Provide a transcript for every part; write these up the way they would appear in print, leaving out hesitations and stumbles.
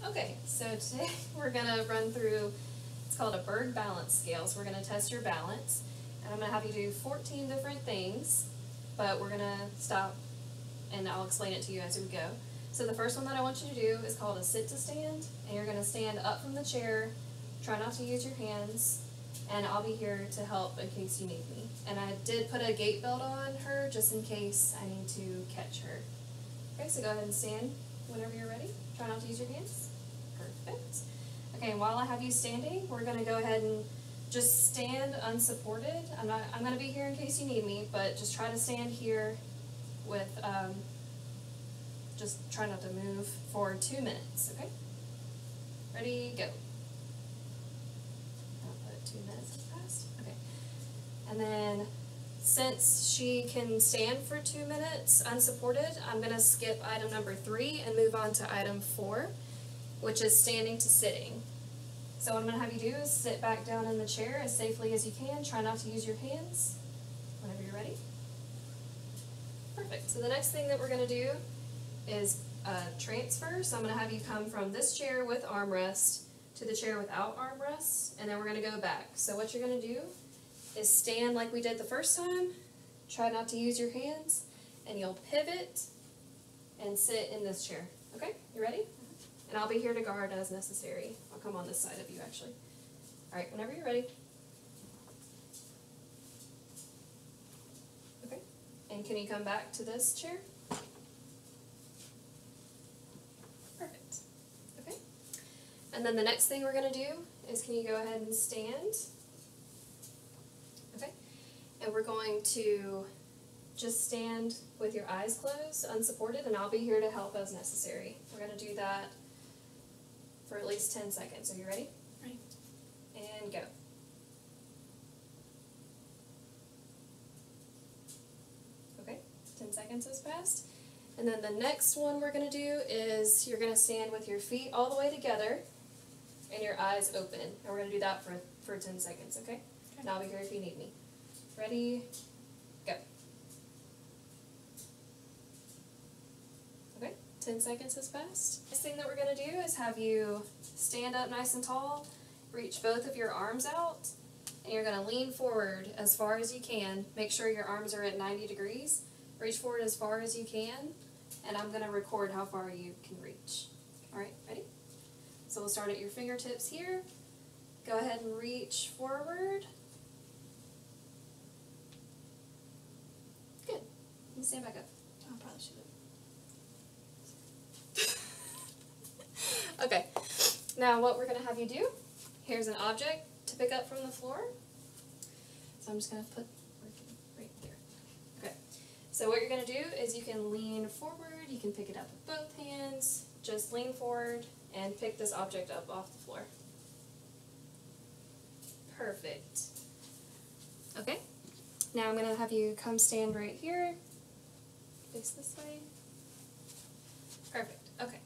Okay, so today we're going to run through, it's called a Berg balance scale. So we're going to test your balance, and I'm going to have you do 14 different things, but we're going to stop and I'll explain it to you as we go. So the first one that I want you to do is called a sit to stand, and you're going to stand up from the chair, try not to use your hands, and I'll be here to help in case you need me. And I did put a gait belt on her just in case I need to catch her. Okay, so go ahead and stand whenever you're ready. Try not to use your hands. Perfect. Okay, and while I have you standing, we're going to go ahead and just stand unsupported. I'm going to be here in case you need me, but just try to stand here with, just try not to move for 2 minutes, okay? Ready, go. I'll put 2 minutes has passed. Okay. And then, since she can stand for 2 minutes unsupported, I'm going to skip item number 3 and move on to item 4, which is standing to sitting. So what I'm going to have you do is sit back down in the chair as safely as you can. Try not to use your hands whenever you're ready. Perfect. So the next thing that we're going to do is transfer. So I'm going to have you come from this chair with armrest to the chair without armrest, and then we're going to go back. So what you're going to do is stand like we did the first time. Try not to use your hands, and you'll pivot and sit in this chair. Okay, you ready? And I'll be here to guard as necessary. I'll come on this side of you, actually. All right, whenever you're ready. Okay, and can you come back to this chair? Perfect. Okay, and then the next thing we're going to do is, can you go ahead and stand? Okay, and we're going to just stand with your eyes closed, unsupported, and I'll be here to help as necessary. We're going to do that for at least 10 seconds. Are you ready? Ready. And go. Okay, 10 seconds has passed. And then the next one we're going to do is you're going to stand with your feet all the way together and your eyes open. And we're going to do that for 10 seconds, okay? And I'll be here if you need me. Ready? Go. Okay, 10 seconds has passed. Next thing that we're going to do is have you stand up nice and tall, reach both of your arms out, and you're going to lean forward as far as you can. Make sure your arms are at 90 degrees. Reach forward as far as you can, and I'm going to record how far you can reach. Alright, ready? So we'll start at your fingertips here. Go ahead and reach forward. Good. And stand back up. I probably should have. Okay, now what we're going to have you do, here's an object to pick up from the floor. So I'm just going to put right there. Okay, so what you're going to do is you can lean forward, you can pick it up with both hands, just lean forward and pick this object up off the floor. Perfect. Okay, now I'm going to have you come stand right here, face this way. Perfect, okay.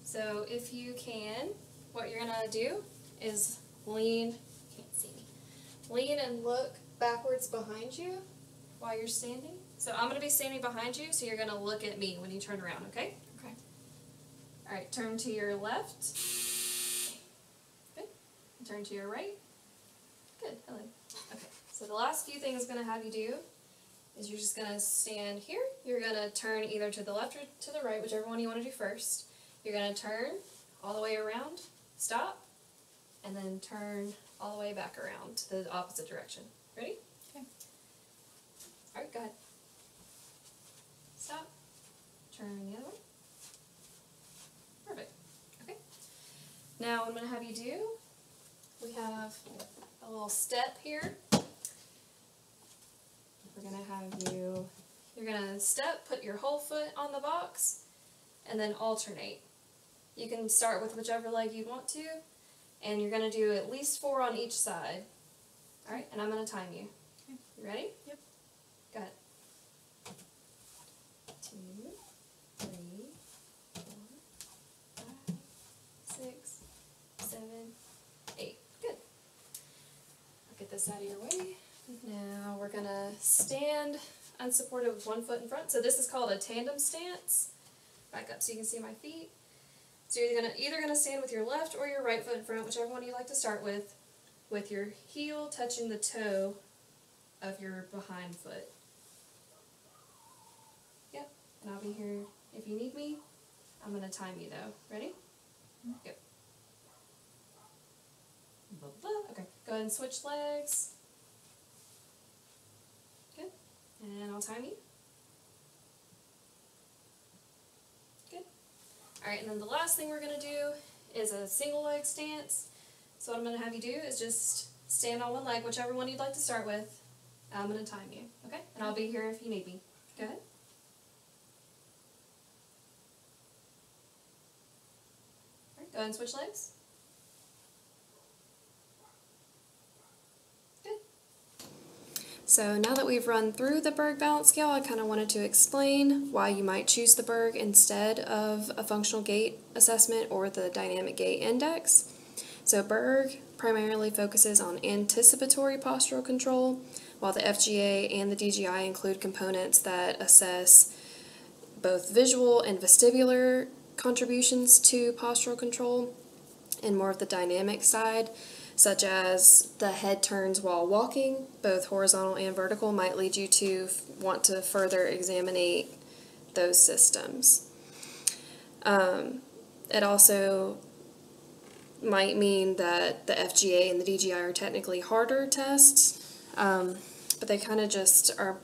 So if you can, what you're going to do is lean, can't see me, lean and look backwards behind you while you're standing. So I'm going to be standing behind you, so you're going to look at me when you turn around, okay? Okay. Alright, turn to your left. Good. Turn to your right. Good, hello. Okay, so the last few things I'm going to have you do is you're just going to stand here. You're going to turn either to the left or to the right, whichever one you want to do first. You're going to turn all the way around, stop, and then turn all the way back around to the opposite direction. Ready? Okay. Alright, go ahead. Stop. Turn the other way. Perfect. Okay. Now what I'm going to have you do, we have a little step here. We're going to have you, you're going to step, put your whole foot on the box, and then alternate. You can start with whichever leg you want to, and you're going to do at least 4 on each side. Alright, and I'm going to time you. Okay. You ready? Yep. Go ahead. 2, 3, 4, 5, 6, 7, 8. Good. I'll get this out of your way. Now we're going to stand unsupported with one foot in front. So this is called a tandem stance. Back up so you can see my feet. So you're either gonna stand with your left or your right foot in front, whichever one you like to start with your heel touching the toe of your behind foot. Yep, and I'll be here if you need me. I'm gonna time you though. Ready? Yep. Okay, go ahead and switch legs. Good. And I'll time you. Good. Alright, and then the last thing we're going to do is a single leg stance. So what I'm going to have you do is just stand on one leg, whichever one you'd like to start with. I'm going to time you, okay? And I'll be here if you need me. Go ahead. Alright, go ahead and switch legs. So now that we've run through the Berg balance scale, I kind of wanted to explain why you might choose the Berg instead of a functional gait assessment or the dynamic gait index. So Berg primarily focuses on anticipatory postural control, while the FGA and the DGI include components that assess both visual and vestibular contributions to postural control, and more of the dynamic side, such as the head turns while walking, both horizontal and vertical, might lead you to want to further examine those systems. It also might mean that the FGA and the DGI are technically harder tests, but they kind of just are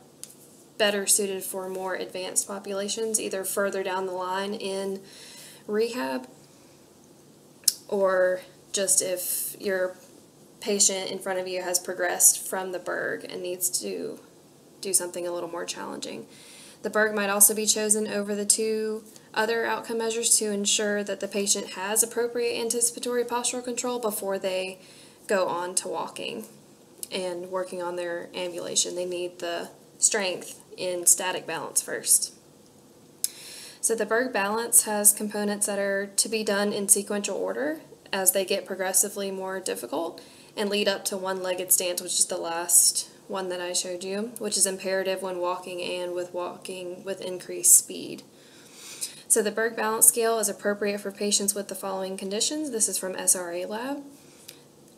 better suited for more advanced populations, either further down the line in rehab, or just if your patient in front of you has progressed from the Berg and needs to do something a little more challenging. The Berg might also be chosen over the two other outcome measures to ensure that the patient has appropriate anticipatory postural control before they go on to walking and working on their ambulation. They need the strength in static balance first. So the Berg balance has components that are to be done in sequential order as they get progressively more difficult and lead up to one-legged stance, which is the last one that I showed you, which is imperative when walking and walking with increased speed. So the Berg balance scale is appropriate for patients with the following conditions. This is from SRA Lab: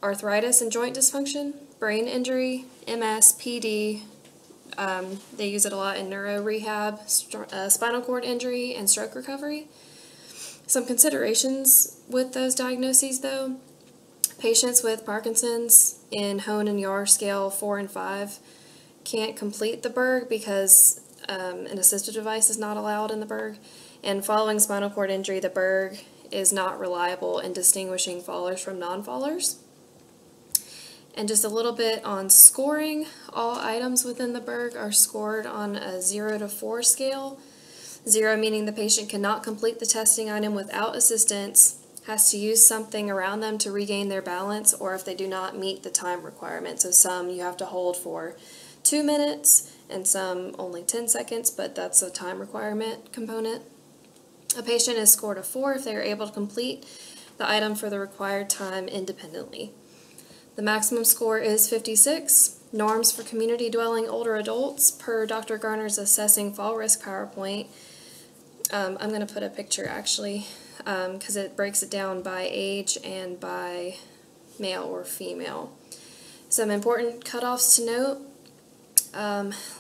arthritis and joint dysfunction, brain injury, MS, PD. They use it a lot in neuro rehab, spinal cord injury, and stroke recovery. Some considerations with those diagnoses, though: patients with Parkinson's in Hone and Yar scale 4 and 5 can't complete the Berg because an assistive device is not allowed in the Berg. And following spinal cord injury, the Berg is not reliable in distinguishing fallers from non-fallers. And just a little bit on scoring: all items within the Berg are scored on a 0 to 4 scale. 0 meaning the patient cannot complete the testing item without assistance, has to use something around them to regain their balance, or if they do not meet the time requirement. So some you have to hold for 2 minutes and some only 10 seconds, but that's a time requirement component. A patient is scored a 4 if they are able to complete the item for the required time independently. The maximum score is 56. Norms for community dwelling older adults per Dr. Garner's Assessing Fall Risk PowerPoint. I'm going to put a picture actually, because it breaks it down by age and by male or female. Some important cutoffs to note: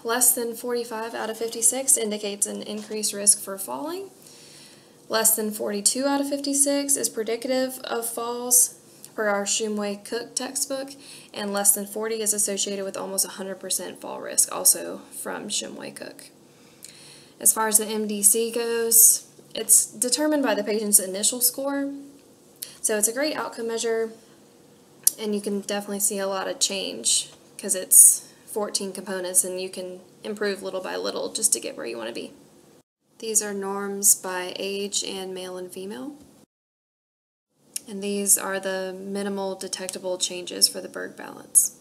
less than 45 out of 56 indicates an increased risk for falling. Less than 42 out of 56 is predicative of falls per our Shumway-Cook textbook, and less than 40 is associated with almost 100% fall risk, also from Shumway-Cook. As far as the MDC goes, it's determined by the patient's initial score, so it's a great outcome measure, and you can definitely see a lot of change because it's 14 components and you can improve little by little just to get where you want to be. These are norms by age and male and female. And these are the minimal detectable changes for the Berg balance.